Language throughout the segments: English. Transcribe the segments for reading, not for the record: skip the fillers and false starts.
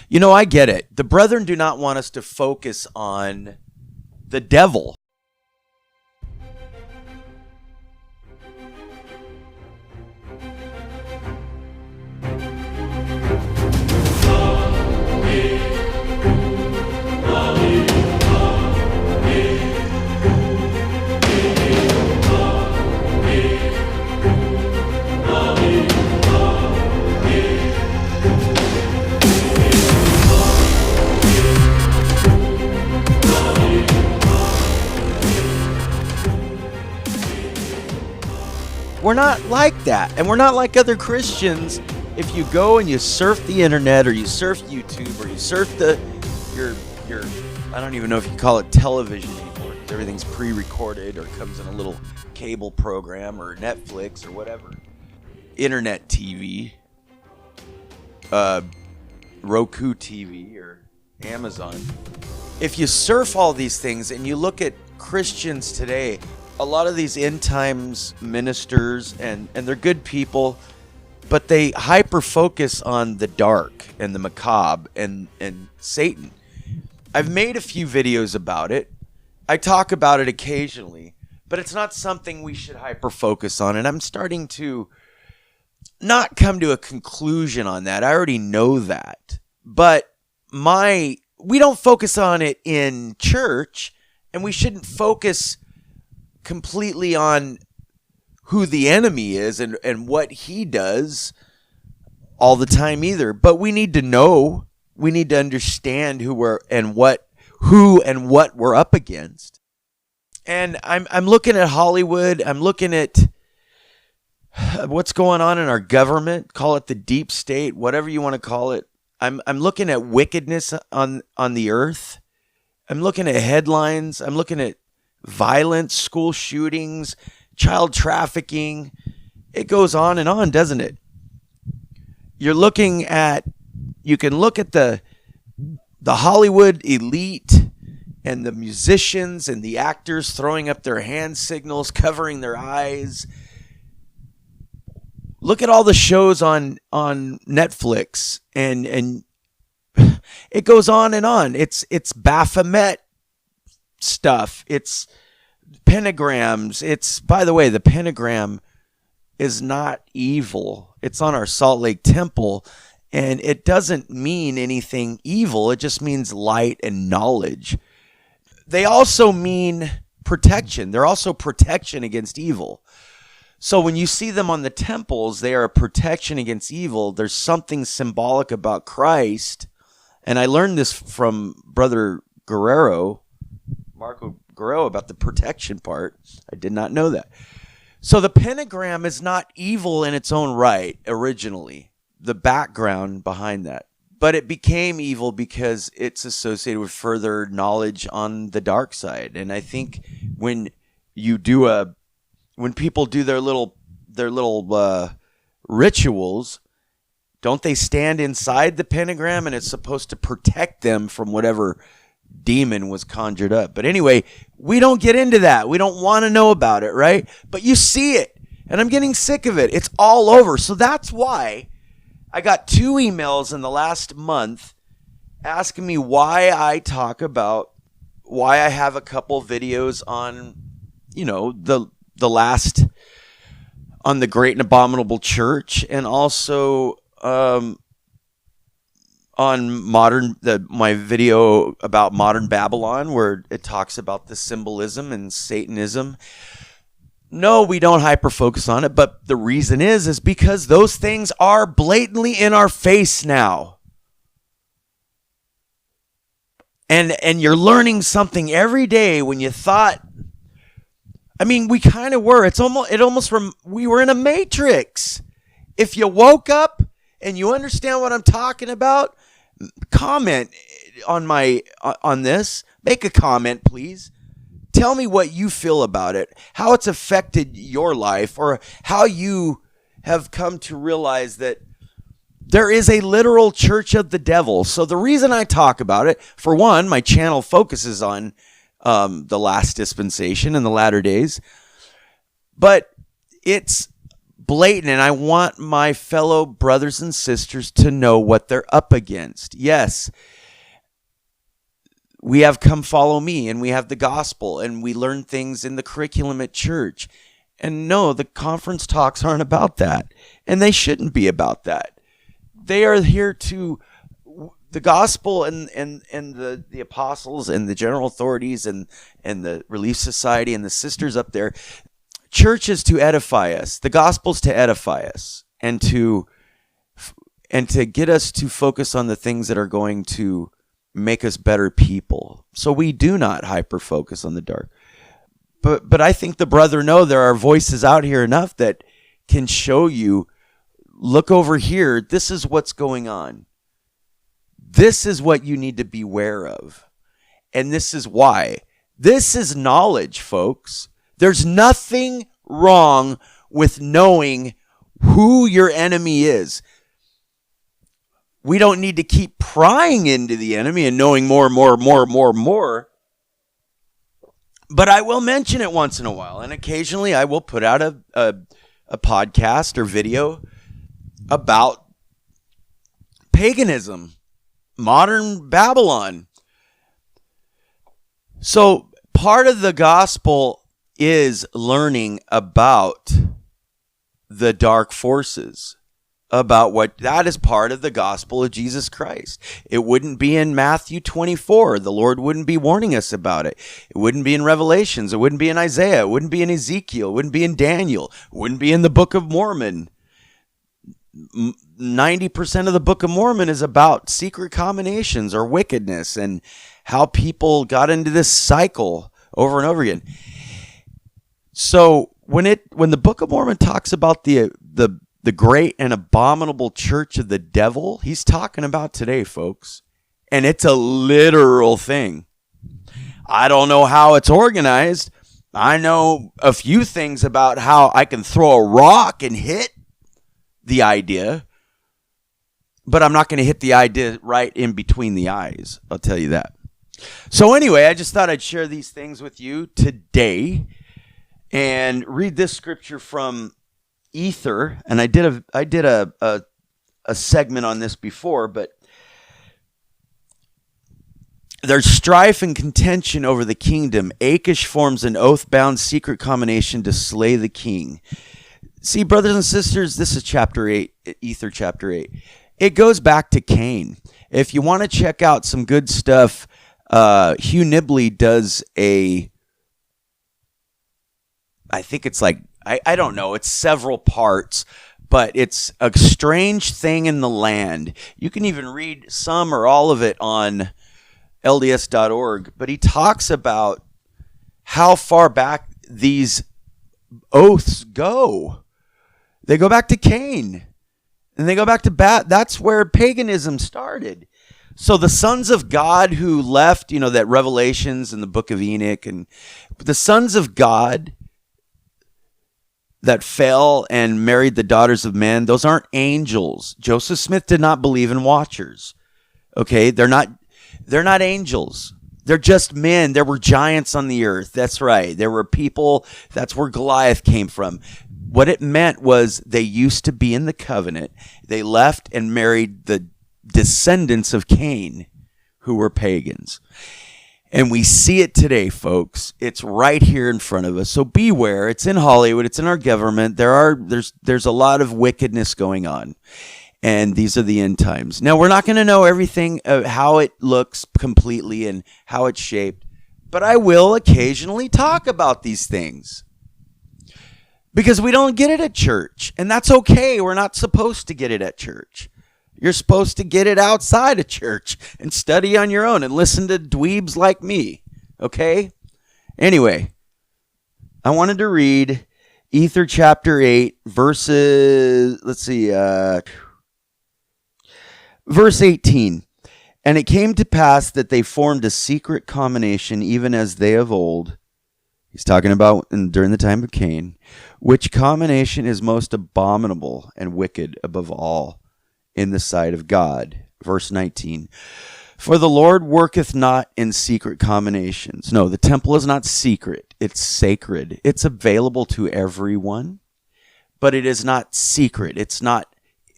I get it. The brethren do not want us to focus on the devil. We're not like that. And we're not like other Christians. If you go and you surf the internet, or you surf YouTube, or you surf your I don't even know if you call it television anymore, because everything's pre-recorded or comes in a little cable program or Netflix or whatever. Internet TV, Roku TV or Amazon. If you surf all these things and you look at Christians today, a lot of these end times ministers, and they're good people, but they hyper focus on the dark and the macabre and Satan. I've made a few videos about it. I talk about it occasionally, but it's not something we should hyper focus on. And I'm starting to not come to a conclusion on that. I already know that. But we don't focus on it in church, and we shouldn't focus completely on who the enemy is and what he does all the time either. But we need to know, we need to understand who and what we're up against. And I'm looking at Hollywood, I'm looking at what's going on in our government, call it the deep state, whatever you want to call it. I'm looking at wickedness on the earth. I'm looking at headlines, I'm looking at violence, school shootings, child trafficking. It goes on and on, doesn't it? You can look at the Hollywood elite and the musicians and the actors throwing up their hand signals, covering their eyes. Look at all the shows on Netflix, and it goes on and on. It's Baphomet stuff. It's pentagrams. By the way, the pentagram is not evil. It's on our Salt Lake Temple, and it doesn't mean anything evil. It just means light and knowledge. They also mean protection. They're also protection against evil. So when you see them on the temples, they are a protection against evil. There's something symbolic about Christ. And I learned this from Brother Marco Guerrero, about the protection part. I did not know that. So the pentagram is not evil in its own right originally, the background behind that. But it became evil because it's associated with further knowledge on the dark side. And I think when people do their little rituals, don't they stand inside the pentagram, and it's supposed to protect them from whatever demon was conjured up? But anyway, we don't get into that. We don't want to know about it, right? But you see it, and I'm getting sick of it. It's all over. So that's why I got 2 emails in the last month asking me why I have a couple videos on, on the Great and Abominable Church, and also on my video about modern Babylon, where it talks about the symbolism and Satanism. No, we don't hyper focus on it, but the reason is because those things are blatantly in our face now. And you're learning something every day when you thought, we kind of were. We were in a matrix. If you woke up and you understand what I'm talking about, comment on this. Make a comment, please. Tell me what you feel about it, how it's affected your life, or how you have come to realize that there is a literal church of the devil. So the reason I talk about it, for one, my channel focuses on the last dispensation and the latter days, but it's blatant, and I want my fellow brothers and sisters to know what they're up against. Yes, we have Come Follow Me, and we have the gospel, and we learn things in the curriculum at church. And no, the conference talks aren't about that, and they shouldn't be about that. They are here to the gospel and the apostles and the general authorities and the Relief Society and the sisters up there. Church is to edify us. The gospel's to edify us and to get us to focus on the things that are going to make us better people. So we do not hyper focus on the dark. But I think the brother know there are voices out here enough that can show you, look over here, this is what's going on. This is what you need to beware of. And this is why. This is knowledge, folks. There's nothing wrong with knowing who your enemy is. We don't need to keep prying into the enemy and knowing more. But I will mention it once in a while. And occasionally I will put out a podcast or video about paganism, modern Babylon. So part of the gospel is learning about the dark forces, about what that is part of the gospel of Jesus Christ. It wouldn't be in Matthew 24. The Lord wouldn't be warning us about it. It wouldn't be in Revelations. It wouldn't be in Isaiah. It wouldn't be in Ezekiel. It wouldn't be in Daniel. It wouldn't be in the Book of Mormon. 90% of the Book of Mormon is about secret combinations or wickedness and how people got into this cycle over and over again. So when the Book of Mormon talks about the great and abominable church of the devil, he's talking about today, folks. And it's a literal thing. I don't know how it's organized. I know a few things about how I can throw a rock and hit the idea, but I'm not going to hit the idea right in between the eyes. I'll tell you that. So anyway, I just thought I'd share these things with you today and read this scripture from Ether. And I did a segment on this before, but there's strife and contention over the kingdom. Achish forms an oath-bound secret combination to slay the king. See, brothers and sisters, this is chapter 8, Ether chapter 8. It goes back to Cain. If you want to check out some good stuff, Hugh Nibley does I think it's like, I don't know, it's several parts, but it's a strange thing in the land. You can even read some or all of it on LDS.org, but he talks about how far back these oaths go. They go back to Cain, and they go back to that's where paganism started. So the sons of God who left, that Revelations and the book of Enoch, and the sons of God that fell and married the daughters of men, those aren't angels. Joseph Smith did not believe in watchers. Okay, they're not angels. They're just men. There were giants on the earth. That's right. There were people. That's where Goliath came from. What it meant was they used to be in the covenant. They left and married the descendants of Cain, who were pagans. And we see it today, folks. It's right here in front of us. So beware. It's in Hollywood. It's in our government. There's a lot of wickedness going on. And these are the end times. Now, we're not going to know everything, how it looks completely and how it's shaped. But I will occasionally talk about these things. Because we don't get it at church. And that's okay. We're not supposed to get it at church. You're supposed to get it outside of church and study on your own and listen to dweebs like me. Okay? Anyway, I wanted to read Ether chapter 8, verses, verse 18. And it came to pass that they formed a secret combination, even as they of old. He's talking about during the time of Cain, which combination is most abominable and wicked above all in the sight of God. Verse 19. For the Lord worketh not in secret combinations. No, the temple is not secret. It's sacred. It's available to everyone. but it is not secret. It's not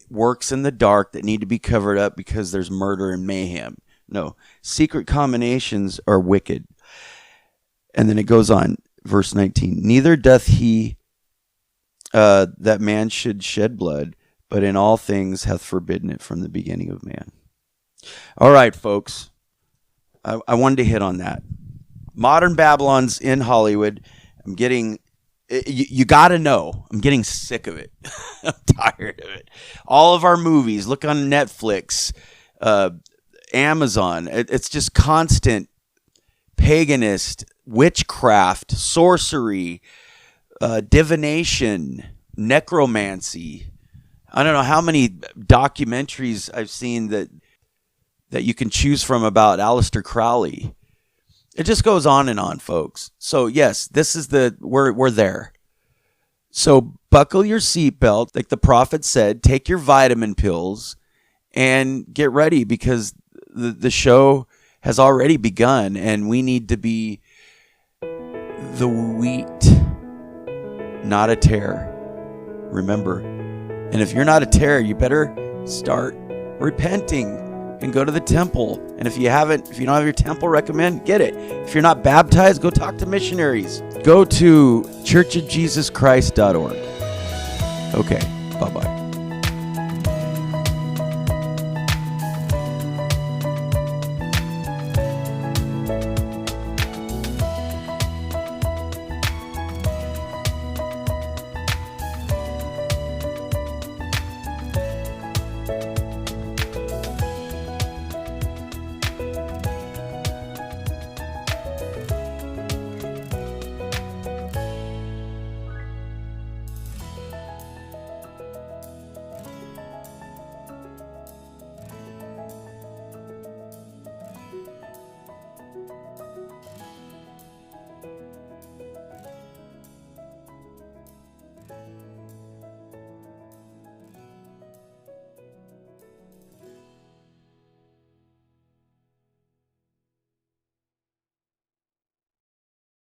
works in the dark that need to be covered up because there's murder and mayhem. No, secret combinations are wicked. And then it goes on, verse 19. Neither doth he that man should shed blood, but in all things hath forbidden it from the beginning of man. All right, folks. I wanted to hit on that. Modern Babylon's in Hollywood. I'm getting... You got to know, I'm getting sick of it. I'm tired of it. All of our movies, look on Netflix, Amazon. It's just constant paganist, witchcraft, sorcery, divination, necromancy. I don't know how many documentaries I've seen that you can choose from about Aleister Crowley. It just goes on and on, folks. So yes, this is we're there. So buckle your seatbelt, like the prophet said, take your vitamin pills and get ready, because the show has already begun, and we need to be the wheat, not a tare. Remember. And if you're not a tare, you better start repenting and go to the temple. And if you don't have your temple recommend, get it. If you're not baptized, go talk to missionaries. Go to churchofjesuschrist.org. Okay, bye-bye.